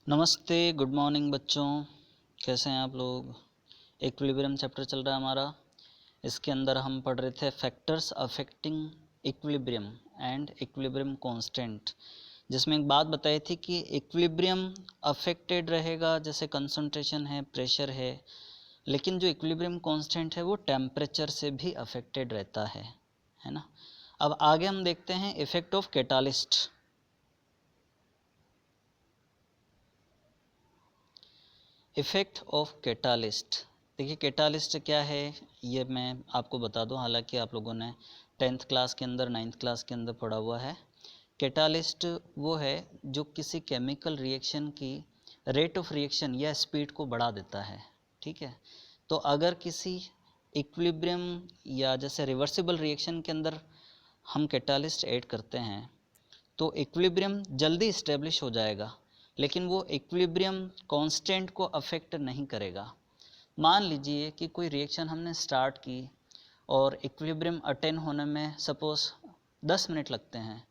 नमस्ते, good morning बच्चों। कैसे हैं आप लोग। इक्विलिब्रियम चैप्टर चल रहा है हमारा। इसके अंदर हम पढ़ रहे थे factors affecting equilibrium and equilibrium constant, जिसमें एक बात बताई थी कि इक्विलिब्रियम अफेक्टेड रहेगा, जैसे कंसंट्रेशन है, प्रेशर है, लेकिन जो इक्विलिब्रियम कांस्टेंट है वो टेम्परेचर से भी अफेक्टेड रहता है ना। अब आगे हम देखते हैं effect of catalyst. Effect of catalyst. देखिए कैटालिस्ट क्या है ये मैं आपको बता दूं, हालांकि आप लोगों ने 10th क्लास के अंदर 9th क्लास के अंदर पढ़ा हुआ है। कैटालिस्ट वो है जो किसी केमिकल रिएक्शन की रेट ऑफ रिएक्शन या स्पीड को बढ़ा देता है। ठीक है, तो अगर किसी इक्विलिब्रियम या जैसे रिवर्सिबल रिएक्शन के अंदर हम कैटालिस्ट ऐड करते हैं तो इक्विलिब्रियम जल्दी इस्टेब्लिश हो जाएगा, लेकिन वो इक्विलिब्रियम कांस्टेंट को अफेक्ट नहीं करेगा। मान लीजिए कि कोई रिएक्शन हमने स्टार्ट की और इक्विलिब्रियम अटेन होने में सपोज़ 10 मिनट लगते हैं,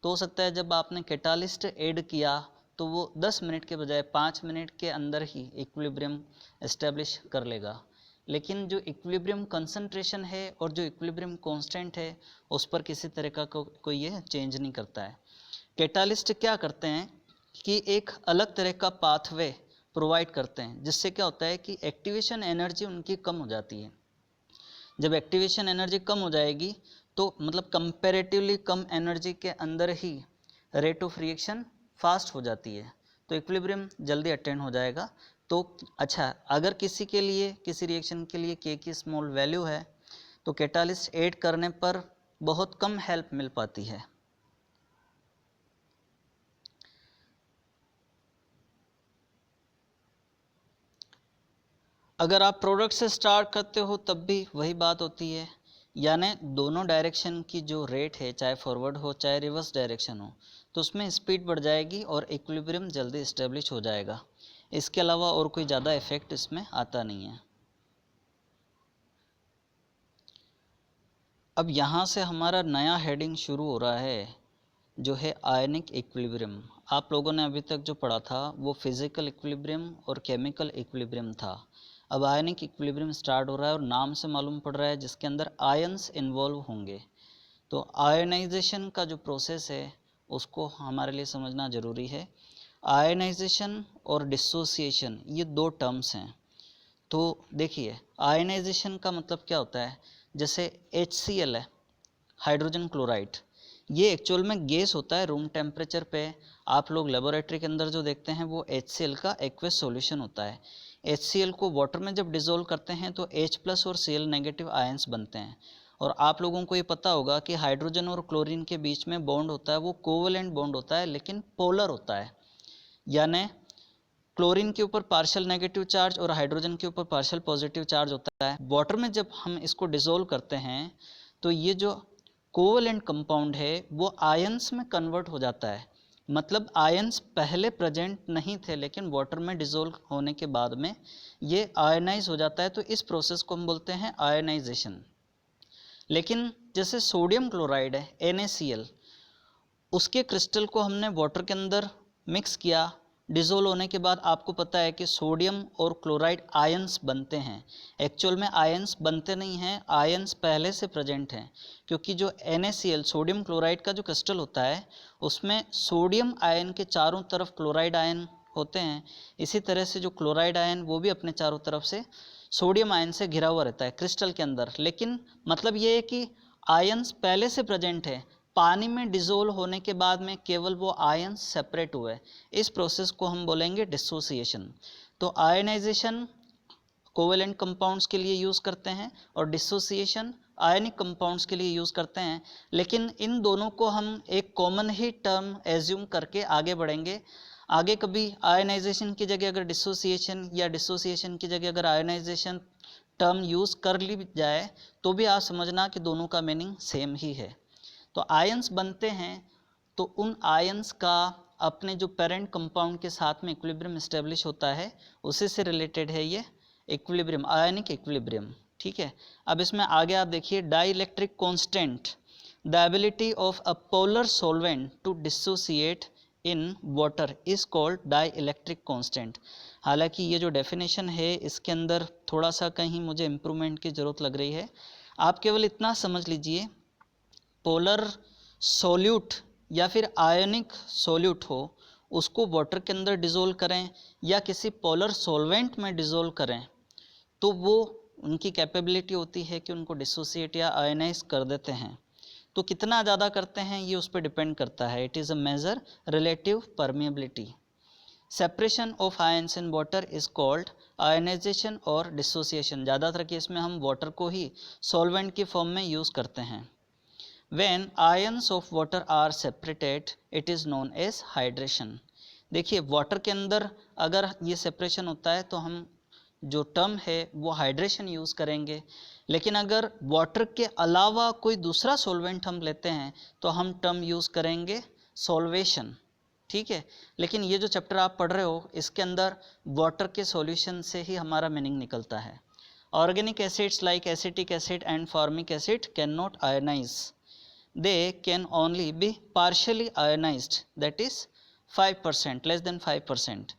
तो हो सकता है जब आपने कैटालिस्ट ऐड किया तो वो 10 मिनट के बजाय 5 मिनट के अंदर ही इक्विलिब्रियम इस्टेब्लिश कर लेगा। लेकिन जो इक्विलिब्रियम कंसंट्रेशन है और जो इक्विलिब्रियम कांस्टेंट है उस पर किसी तरह का कोई ये चेंज नहीं करता है। कैटालिस्ट क्या करते हैं कि एक अलग तरह का पाथवे प्रोवाइड करते हैं, जिससे क्या होता है कि एक्टिवेशन एनर्जी उनकी कम हो जाती है। जब एक्टिवेशन एनर्जी कम हो जाएगी तो मतलब कंपैरेटिवली कम एनर्जी के अंदर ही रेट ऑफ रिएक्शन फास्ट हो जाती है, तो इक्विलिब्रियम जल्दी अटेन हो जाएगा। तो अच्छा, अगर किसी के लिए किसी रिएक्शन के लिए के की स्मॉल वैल्यू है तो कैटालिस्ट ऐड करने पर बहुत कम हेल्प मिल पाती है। अगर आप प्रोडक्ट से स्टार्ट करते हो तब भी वही बात होती है, यानी दोनों डायरेक्शन की जो रेट है, चाहे फॉरवर्ड हो चाहे रिवर्स डायरेक्शन हो, तो उसमें स्पीड बढ़ जाएगी और इक्विलिब्रियम जल्दी इस्टेब्लिश हो जाएगा। इसके अलावा और कोई ज़्यादा इफेक्ट इसमें आता नहीं है। अब यहाँ से हमारा नया हेडिंग शुरू हो रहा है, जो है आयनिक इक्विलिब्रियम। आप लोगों ने अभी तक जो पढ़ा था वो फिजिकल इक्विलिब्रियम और केमिकल इक्विलिब्रियम था। अब आयनिक इक्विलिब्रियम स्टार्ट हो रहा है और नाम से मालूम पड़ रहा है जिसके अंदर आयंस इन्वॉल्व होंगे। तो आयनाइजेशन का जो प्रोसेस है उसको हमारे लिए समझना ज़रूरी है। आयनाइजेशन और डिसोसिएशन ये दो टर्म्स हैं। तो देखिए आयनाइजेशन का मतलब क्या होता है, जैसे HCl है, हाइड्रोजन क्लोराइड, ये एक्चुअल में गैस होता है रूम टेम्परेचर पे। आप लोग लेबोरेटरी के अंदर जो देखते हैं वो HCl का एक्वस सॉल्यूशन होता है। HCl को वाटर में जब डिज़ोल्व करते हैं तो H+ और Cl नेगेटिव आयंस बनते हैं। और आप लोगों को ये पता होगा कि हाइड्रोजन और क्लोरीन के बीच में बॉन्ड होता है वो कोवलेंट बॉन्ड होता है, लेकिन पोलर होता है। यानी क्लोरीन के ऊपर पार्शियल नेगेटिव चार्ज और हाइड्रोजन के ऊपर पार्शियल पॉजिटिव चार्ज होता है। वाटर में जब हम इसको डिसोल्व करते हैं तो ये जो कोवलेंट कंपाउंड है वो आयंस में कन्वर्ट हो जाता है। मतलब आयंस पहले प्रेजेंट नहीं थे, लेकिन वाटर में डिसोल्व होने के बाद में ये आयनाइज हो जाता है। तो इस प्रोसेस को हम बोलते हैं आयनाइजेशन। लेकिन जैसे सोडियम क्लोराइड है NaCl, उसके क्रिस्टल को हमने वाटर के अंदर मिक्स किया, डिज़ोल्व होने के बाद आपको पता है कि सोडियम और क्लोराइड आयंस बनते हैं। एक्चुअल में आयंस बनते नहीं हैं, आयंस पहले से प्रेजेंट हैं, क्योंकि जो NaCl सोडियम क्लोराइड का जो क्रिस्टल होता है उसमें सोडियम आयन के चारों तरफ क्लोराइड आयन होते हैं। इसी तरह से जो क्लोराइड आयन वो भी अपने चारों तरफ से सोडियम आयन से घिरा हुआ रहता है क्रिस्टल के अंदर। लेकिन मतलब ये है कि आयंस पहले से प्रेजेंट है, पानी में डिज़ोल्व होने के बाद में केवल वो आयन सेपरेट हुए। इस प्रोसेस को हम बोलेंगे डिसोसिएशन। तो आयनाइजेशन कोवेलेंट कंपाउंड्स के लिए यूज़ करते हैं और डिसोसिएशन आयनिक कंपाउंड्स के लिए यूज़ करते हैं। लेकिन इन दोनों को हम एक कॉमन ही टर्म एज्यूम करके आगे बढ़ेंगे। आगे कभी आयनाइजेशन की जगह अगर डिसोसिएशन या डिसोसिएशन की जगह अगर आयनाइजेशन टर्म यूज़ कर ली जाए तो भी आप समझना कि दोनों का मीनिंग सेम ही है। तो आयंस बनते हैं तो उन आयंस का अपने जो पेरेंट कंपाउंड के साथ में इक्विलिब्रियम एस्टेब्लिश होता है, उसी से रिलेटेड है ये इक्विलिब्रियम, आयनिक इक्विलिब्रियम। ठीक है, अब इसमें आगे आप देखिए dielectric constant, the ability of a polar solvent to dissociate in water is called dielectric constant. हालांकि ये जो डेफिनेशन है इसके अंदर थोड़ा सा कहीं मुझे इम्प्रूवमेंट की ज़रूरत लग रही है। आप केवल इतना समझ लीजिए, पोलर सोल्यूट या फिर आयनिक सोल्यूट हो, उसको वाटर के अंदर डिज़ोल्व करें या किसी पोलर सॉल्वेंट में डिज़ोल्व करें, तो वो उनकी कैपेबिलिटी होती है कि उनको डिसोसिएट या आयनाइज कर देते हैं। तो कितना ज़्यादा करते हैं ये उस पर डिपेंड करता है। It is a measure relative permeability. Separation of ions in water is called ionisation और डिसोसिएशन। ज़्यादातर केस में हम वाटर को ही सॉल्वेंट की फॉर्म में यूज़ करते हैं। When ions of water are separated, it is known as hydration। देखिए वाटर के अंदर अगर ये सेपरेशन होता है तो हम जो टर्म है वो हाइड्रेशन यूज़ करेंगे, लेकिन अगर वाटर के अलावा कोई दूसरा सॉल्वेंट हम लेते हैं तो हम टर्म यूज़ करेंगे सॉल्वेशन। ठीक है, लेकिन ये जो चैप्टर आप पढ़ रहे हो इसके अंदर वाटर के सॉल्यूशन से ही हमारा मीनिंग निकलता है। Organic acids like acetic acid and formic acid can not ionise, they can only be partially ionized, that is 5%, less than 5%।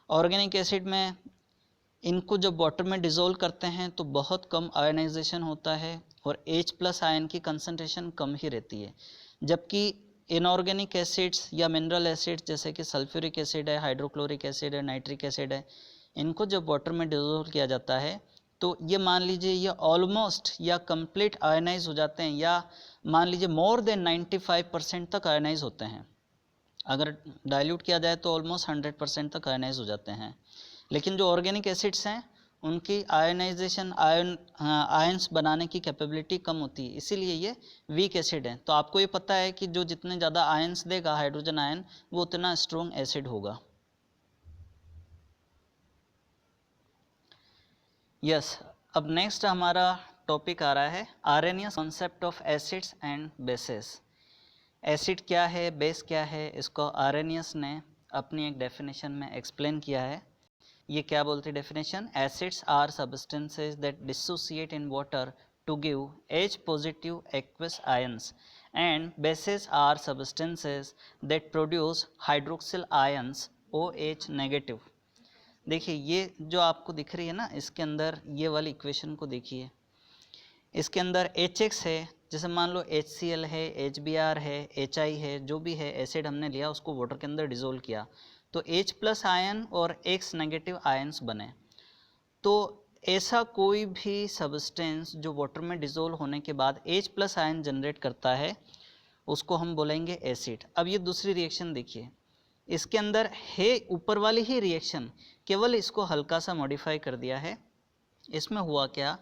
Organic acid में इनको जब वाटर में डिज़ोल्व करते हैं तो बहुत कम आयनाइजेशन होता है और H+ आयन की कंसनट्रेशन कम ही रहती है, जबकि इनऑर्गेनिक एसिड्स या मिनरल एसिड्स जैसे कि सल्फ्यूरिक एसिड है, हाइड्रोक्लोरिक एसिड है, नाइट्रिक एसिड है, इनको जब वाटर में डिज़ोल्व किया जाता है तो ये मान लीजिए ये ऑलमोस्ट या कंप्लीट आयनाइज हो जाते हैं, या मान लीजिए मोर देन 95% तक आयनाइज होते हैं। अगर डाइल्यूट किया जाए तो ऑलमोस्ट 100% तक आयनाइज हो जाते हैं। लेकिन जो ऑर्गेनिक एसिड्स हैं उनकी आयनाइजेशन आयंस बनाने की कैपेबिलिटी कम होती है, इसीलिए ये वीक एसिड हैं। तो आपको ये पता है कि जो जितने ज़्यादा आयंस देगा हाइड्रोजन आयन वो उतना स्ट्रॉन्ग एसिड होगा। यस, अब नेक्स्ट हमारा टॉपिक आ रहा है Arrhenius concept of acids and bases. Acid क्या है, बेस क्या है, इसको आर्रेनियस ने अपनी एक डेफिनेशन में एक्सप्लेन किया है। ये क्या बोलती है definition? Acids are substances that dissociate in water to give H positive aqueous ions and bases are substances that produce hydroxyl ions OH negative. देखिए ये जो आपको दिख रही है ना, इसके अंदर ये वाली इक्वेशन को देखिए, इसके अंदर HX है, जैसे मान लो HCl है, HBr है, HI है, जो भी है एसिड हमने लिया उसको वाटर के अंदर डिज़ोल्व किया तो H+ आयन और X नेगेटिव आयंस बने। तो ऐसा कोई भी सब्सटेंस जो वाटर में डिज़ोल्व होने के बाद H+ आयन जनरेट करता है उसको हम बोलेंगे एसिड। अब ये दूसरी रिएक्शन देखिए, इसके अंदर है ऊपर वाली ही रिएक्शन, केवल इसको हल्का सा मॉडिफाई कर दिया है। इसमें हुआ क्या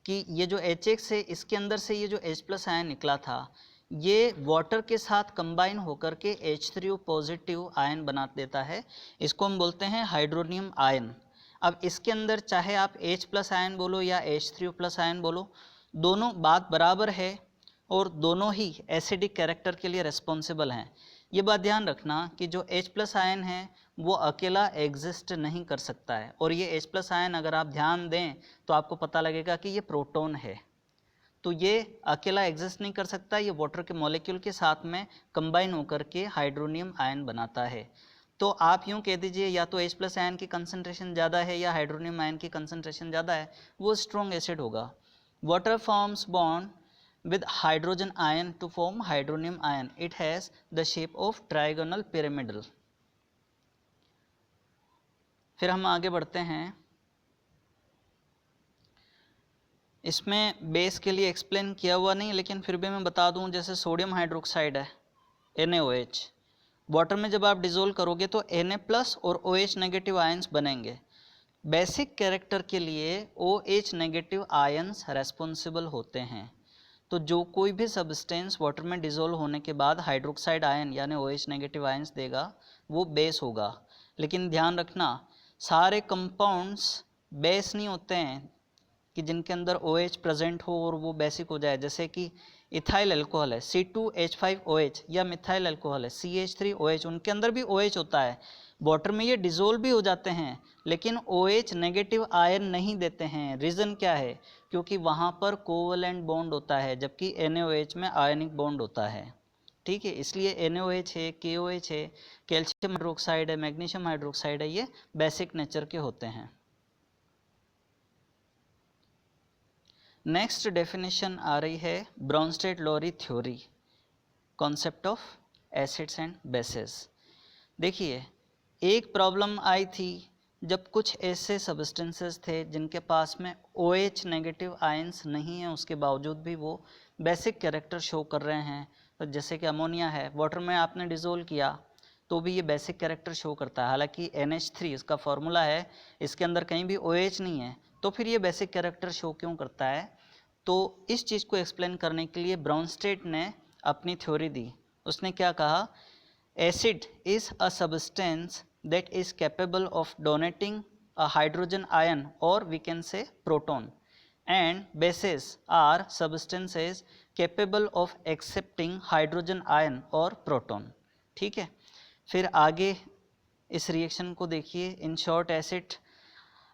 कि ये जो HX है इसके अंदर से ये जो H+ आयन निकला था ये वाटर के साथ कंबाइन होकर के H3O पॉजिटिव आयन बना देता है, इसको हम बोलते हैं हाइड्रोनियम आयन। अब इसके अंदर चाहे आप H+ आयन बोलो या H3O+ आयन बोलो, दोनों बात बराबर है और दोनों ही एसिडिक कैरेक्टर के लिए रिस्पॉन्सिबल हैं। ये बात ध्यान रखना कि जो H+ आयन है वो अकेला एग्जिस्ट नहीं कर सकता है, और ये H+ आयन अगर आप ध्यान दें तो आपको पता लगेगा कि ये प्रोटॉन है, तो ये अकेला एग्जिस्ट नहीं कर सकता, ये वाटर के मॉलिक्यूल के साथ में कंबाइन होकर के हाइड्रोनियम आयन बनाता है। तो आप यूँ कह दीजिए या तो H+ आयन की कंसनट्रेशन ज़्यादा है या हाइड्रोनियम आयन की कंसनट्रेशन ज़्यादा है, वो स्ट्रॉन्ग एसिड होगा। Water forms bond with hydrogen ion to form hydronium ion. It has the shape of trigonal pyramidal। फिर हम आगे बढ़ते हैं, इसमें बेस के लिए एक्सप्लेन किया हुआ नहीं लेकिन फिर भी मैं बता दूं, जैसे सोडियम हाइड्रोक्साइड है NaOH, वाटर में जब आप डिज़ोल्व करोगे तो Na+ और OH नेगेटिव आयंस बनेंगे। बेसिक कैरेक्टर के लिए OH नेगेटिव आयंस रेस्पॉन्सिबल होते हैं। तो जो कोई भी सब्सटेंस वाटर में डिज़ोल्व होने के बाद हाइड्रोक्साइड आयन यानी OH नेगेटिव आयंस देगा वो बेस होगा। लेकिन ध्यान रखना सारे कंपाउंड्स बेस नहीं होते हैं कि जिनके अंदर OH प्रेजेंट हो और वो बेसिक हो जाए, जैसे कि इथाइल अल्कोहल है C2H5OH या मिथाइल अल्कोहल है CH3OH, उनके अंदर भी OH होता है, वाटर में ये डिज़ोल्व भी हो जाते हैं लेकिन OH नेगेटिव आयन नहीं देते हैं। रीज़न क्या है? क्योंकि वहाँ पर कोवलेंट बॉन्ड होता है जबकि NaOH में आयनिक बॉन्ड होता है। ठीक है, इसलिए NaOH है, KOH है, कैल्शियम हाइड्रोक्साइड है, मैग्नीशियम हाइड्रोक्साइड है, ये बेसिक नेचर के होते हैं। नेक्स्ट डेफिनेशन आ रही है Bronsted Lowry theory, concept of acids and bases. देखिए, एक प्रॉब्लम आई थी जब कुछ ऐसे सब्सटेंसेस थे जिनके पास में OH नेगेटिव आयंस नहीं है, उसके बावजूद भी वो बेसिक कैरेक्टर शो कर रहे हैं। तो जैसे कि अमोनिया है, वाटर में आपने डिज़ोल्व किया तो भी ये बेसिक कैरेक्टर शो करता है, हालांकि NH3 इसका फॉर्मूला है, इसके अंदर कहीं भी OH नहीं है, तो फिर ये बेसिक कैरेक्टर शो क्यों करता है? तो इस चीज़ को एक्सप्लेन करने के लिए ब्राउनस्टेड ने अपनी थ्योरी दी। उसने क्या कहा? Acid is a substance that is capable of donating a hydrogen ion, or we can say proton, and bases are substances capable of accepting hydrogen ion or proton। ठीक है, फिर आगे इस रिएक्शन को देखिए। In short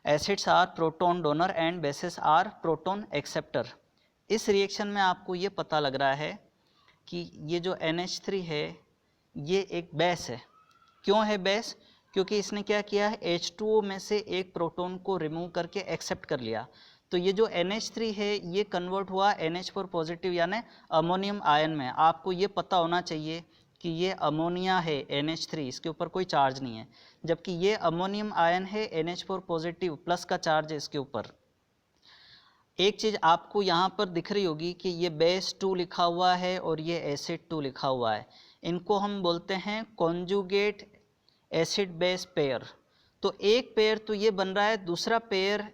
acids are proton donor and bases are proton acceptor. इस reaction में आपको ये पता लग रहा है कि ये जो NH3 है ये एक बेस है। क्यों है बेस? क्योंकि इसने क्या किया है, H2O में से एक प्रोटॉन को रिमूव करके एक्सेप्ट कर लिया। तो ये जो NH3 है ये कन्वर्ट हुआ NH4 पॉजिटिव यानी अमोनियम आयन में। आपको ये पता होना चाहिए कि ये अमोनिया है NH3, इसके ऊपर कोई चार्ज नहीं है, जबकि ये अमोनियम आयन है NH4 पॉजिटिव, प्लस का चार्ज है इसके ऊपर। एक चीज़ आपको यहाँ पर दिख रही होगी कि ये बेस 2 लिखा हुआ है और ये एसिड 2 लिखा हुआ है। इनको हम बोलते हैं कॉन्जुगेट एसिड बेस पेयर। तो एक पेयर तो ये बन रहा है, दूसरा पेयर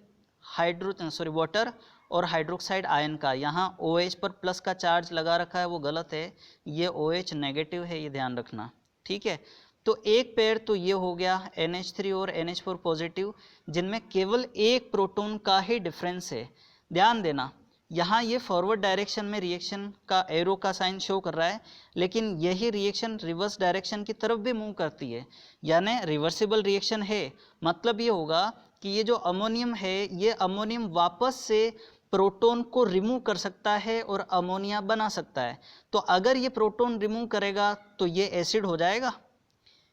वाटर और हाइड्रोक्साइड आयन का। यहाँ OH पर प्लस का चार्ज लगा रखा है, वो गलत है, ये OH नेगेटिव है, ये ध्यान रखना। ठीक है, तो एक पेयर तो ये हो गया NH3 और NH4 पॉजिटिव, जिनमें केवल एक प्रोटॉन का ही डिफरेंस है। ध्यान देना, यहाँ ये फॉरवर्ड डायरेक्शन में रिएक्शन का एरो का साइन शो कर रहा है, लेकिन यही रिएक्शन रिवर्स डायरेक्शन की तरफ भी मूव करती है, यानी रिवर्सिबल रिएक्शन है। मतलब ये होगा कि ये जो अमोनियम है, ये अमोनियम वापस से प्रोटॉन को रिमूव कर सकता है और अमोनिया बना सकता है। तो अगर ये प्रोटॉन रिमूव करेगा तो ये एसिड हो जाएगा।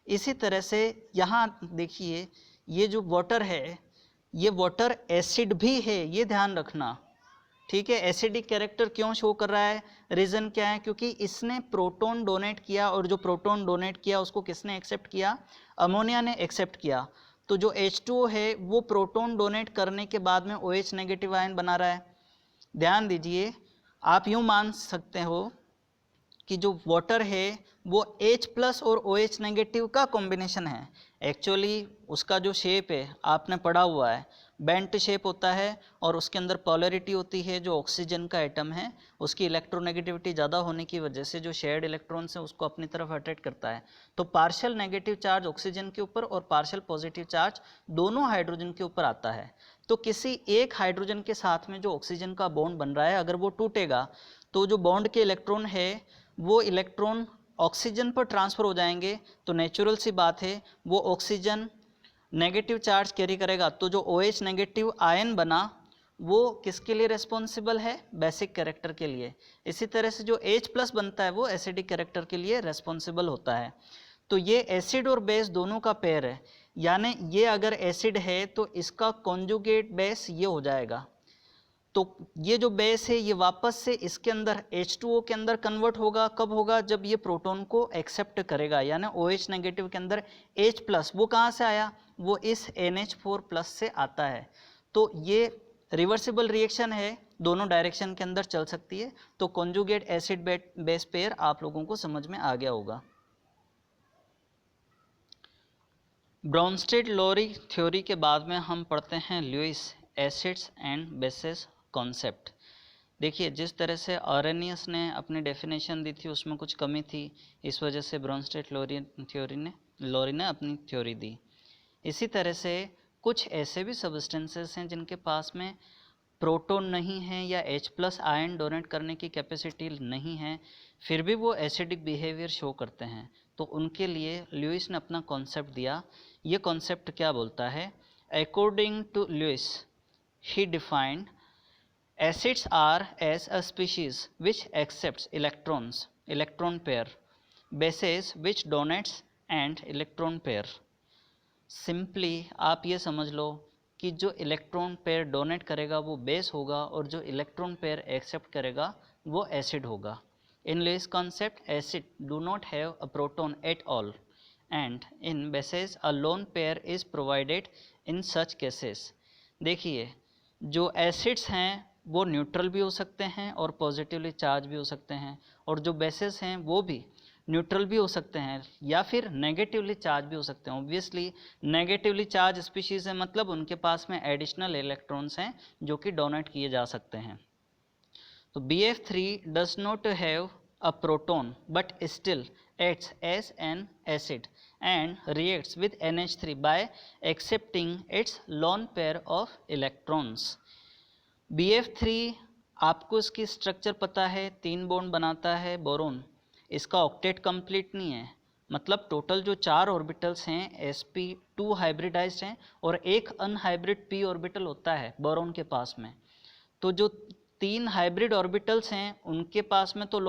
इसी तरह से यहाँ देखिए, ये जो वाटर है ये वाटर एसिड भी है, ये ध्यान रखना। ठीक है, एसिडिक कैरेक्टर क्यों शो कर रहा है? रीज़न क्या है? क्योंकि इसने प्रोटॉन डोनेट किया, और जो प्रोटॉन डोनेट किया उसको किसने एक्सेप्ट किया? अमोनिया ने एक्सेप्ट किया। तो जो H2O है वो प्रोटॉन डोनेट करने के बाद में OH नेगेटिव आयन बना रहा है। ध्यान दीजिए, आप यूँ मान सकते हो कि जो वाटर है वो H प्लस और OH नेगेटिव का कॉम्बिनेशन है। एक्चुअली उसका जो शेप है आपने पढ़ा हुआ है, बेंट शेप होता है, और उसके अंदर पोलैरिटी होती है। जो ऑक्सीजन का एटम है उसकी इलेक्ट्रोनेगेटिविटी ज़्यादा होने की वजह से जो शेयर्ड इलेक्ट्रॉन्स है उसको अपनी तरफ अट्रैक्ट करता है। तो पार्शियल नेगेटिव चार्ज ऑक्सीजन के ऊपर और पार्शियल पॉजिटिव चार्ज दोनों हाइड्रोजन के ऊपर आता है। तो किसी एक हाइड्रोजन के साथ में जो ऑक्सीजन का बॉन्ड बन रहा है, अगर वो टूटेगा तो जो बॉन्ड के इलेक्ट्रॉन है वो इलेक्ट्रॉन ऑक्सीजन पर ट्रांसफ़र हो जाएंगे। तो नेचुरल सी बात है वो ऑक्सीजन नेगेटिव चार्ज कैरी करेगा। तो जो OH नेगेटिव आयन बना वो किसके लिए रिस्पॉन्सिबल है? बेसिक कैरेक्टर के लिए। इसी तरह से जो H प्लस बनता है वो एसिडिक कैरेक्टर के लिए रिस्पॉन्सिबल होता है। तो ये एसिड और बेस दोनों का पेयर है, यानी ये अगर एसिड है तो इसका कॉन्जुगेट बेस ये हो जाएगा। तो ये जो बेस है ये वापस से इसके अंदर H2O के अंदर कन्वर्ट होगा। कब होगा? जब ये प्रोटॉन को एक्सेप्ट करेगा, यानी OH नेगेटिव के अंदर H प्लस, वो कहाँ से आया? वो इस NH4 प्लस से आता है। तो ये रिवर्सिबल रिएक्शन है, दोनों डायरेक्शन के अंदर चल सकती है। तो कॉन्जुगेट एसिड बेस पेयर आप लोगों को समझ में आ गया होगा। ब्राउनस्टेड-लोरी थ्योरी के बाद में हम पढ़ते हैं Lewis acids and bases concept. देखिए, जिस तरह से आरेनियस ने अपनी डेफिनेशन दी थी उसमें कुछ कमी थी, इस वजह से लोरी ने अपनी थ्योरी दी। इसी तरह से कुछ ऐसे भी सब्सटेंसेस हैं जिनके पास में प्रोटॉन नहीं है या H प्लस आयन डोनेट करने की कैपेसिटी नहीं है, फिर भी वो एसिडिक बिहेवियर शो करते हैं। तो उनके लिए ल्यूइस ने अपना कॉन्सेप्ट दिया। ये कॉन्सेप्ट क्या बोलता है? According to Lewis, he defined acids are as a species which accepts electron pair bases which donates and electron pair। Simply आप ये समझ लो कि जो इलेक्ट्रॉन पेयर डोनेट करेगा वो बेस होगा और जो इलेक्ट्रॉन पेयर एक्सेप्ट करेगा वो एसिड होगा। In less concept acid do not have a proton at all and in bases a lone pair is provided in such cases. देखिए, जो एसिड्स हैं वो न्यूट्रल भी हो सकते हैं और पॉजिटिवली चार्ज भी हो सकते हैं, और जो बेसेस हैं वो भी न्यूट्रल भी हो सकते हैं या फिर नेगेटिवली चार्ज भी हो सकते हैं। ऑब्वियसली नेगेटिवली चार्ज स्पीशीज़ है, मतलब उनके पास में एडिशनल इलेक्ट्रॉन्स हैं जो कि डोनेट किए जा सकते हैं। तो BF3 does not have a proton but still acts as an acid and reacts with NH3 by accepting its lone pair of electrons। BF3 आपको इसकी स्ट्रक्चर पता है, 3 बॉन्ड बनाता है बोरोन। इसका ऑक्टेट कंप्लीट नहीं है, मतलब टोटल जो 4 ऑर्बिटल्स हैं sp2 हाइब्रिडाइज्ड हैं और एक अनहाइब्रिड p ऑर्बिटल होता है बोरोन के पास में। तो जो 3 हाइब्रिड ऑर्बिटल्स हैं उनके पास में तो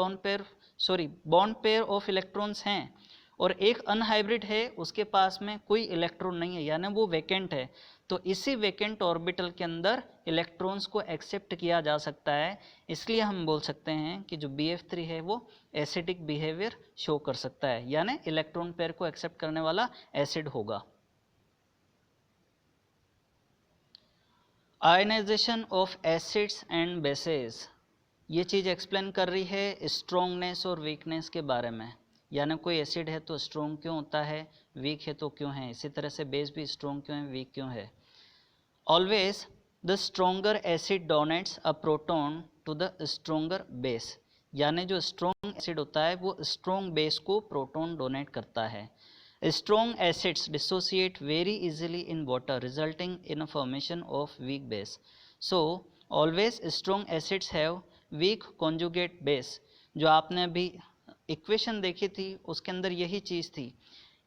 बॉन्ड पेयर ऑफ इलेक्ट्रॉन्स हैं, और एक अनहाइब्रिड है उसके पास में कोई इलेक्ट्रॉन नहीं है, यानी वो वैकेंट है। तो इसी वैकेंट ऑर्बिटल के अंदर इलेक्ट्रॉन्स को एक्सेप्ट किया जा सकता है, इसलिए हम बोल सकते हैं कि जो BF3 है वो एसिडिक बिहेवियर शो कर सकता है, यानी इलेक्ट्रॉन पेयर को एक्सेप्ट करने वाला एसिड होगा। Ionisation of acids and bases, ये चीज़ एक्सप्लेन कर रही है स्ट्रोंगनेस और वीकनेस के बारे में, यानी कोई एसिड है तो स्ट्रोंग क्यों होता है, वीक है तो क्यों है, इसी तरह से बेस भी स्ट्रोंग क्यों है, वीक क्यों है। Always the stronger acid donates a proton to the stronger base, यानी जो स्ट्रोंग एसिड होता है वो स्ट्रोंग बेस को प्रोटॉन डोनेट करता है। Strong acids dissociate very easily in water, resulting in a formation of weak base. So, always strong acids have weak conjugate base। जो आपने अभी इक्वेशन देखी थी उसके अंदर यही चीज़ थी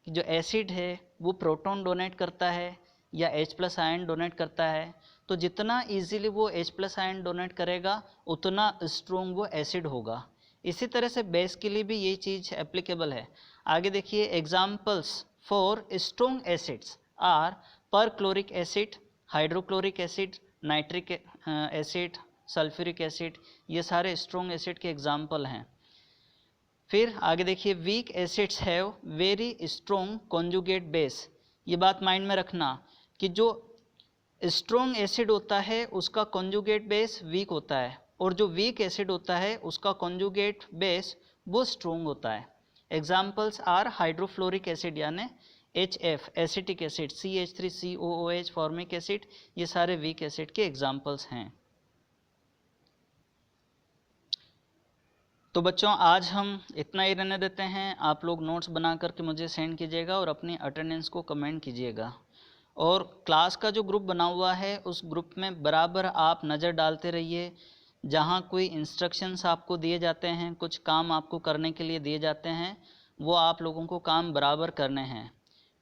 कि जो एसिड है वो प्रोटॉन डोनेट करता है या H+ आयन डोनेट करता है, तो जितना इजीली वो H+ आयन डोनेट करेगा उतना स्ट्रोंग वो एसिड होगा। इसी तरह से बेस के लिए भी यही चीज़ एप्लीकेबल है। आगे देखिए, examples for strong acids are perchloric acid, hydrochloric acid, nitric acid, sulphuric acid, ये सारे स्ट्रोंग एसिड के एग्जाम्पल हैं। फिर आगे देखिए, weak acids have very strong conjugate base. ये बात माइंड में रखना कि जो स्ट्रोंग एसिड होता है उसका कॉन्जुगेट बेस वीक होता है, और जो वीक एसिड होता है उसका कॉन्जुगेट बेस वो स्ट्रोंग होता है। एग्जाम्पल्स आर हाइड्रोफ्लोरिक एसिड यानी HF acetic acid, CH3COOH formic acid, ये सारे वीक एसिड के एग्जाम्पल्स हैं। तो बच्चों आज हम इतना ही रहने देते हैं। आप लोग नोट्स बना करके मुझे सेंड कीजिएगा और अपनी अटेंडेंस को कमेंट कीजिएगा, और क्लास का जो ग्रुप बना हुआ है उस ग्रुप में बराबर आप नज़र डालते रहिए। जहाँ कोई इंस्ट्रक्शंस आपको दिए जाते हैं, कुछ काम आपको करने के लिए दिए जाते हैं, वो आप लोगों को काम बराबर करने हैं,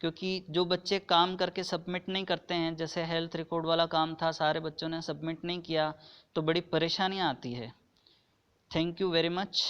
क्योंकि जो बच्चे काम करके सबमिट नहीं करते हैं, जैसे हेल्थ रिकॉर्ड वाला काम था सारे बच्चों ने सबमिट नहीं किया, तो बड़ी परेशानियाँ आती है। Thank you very much.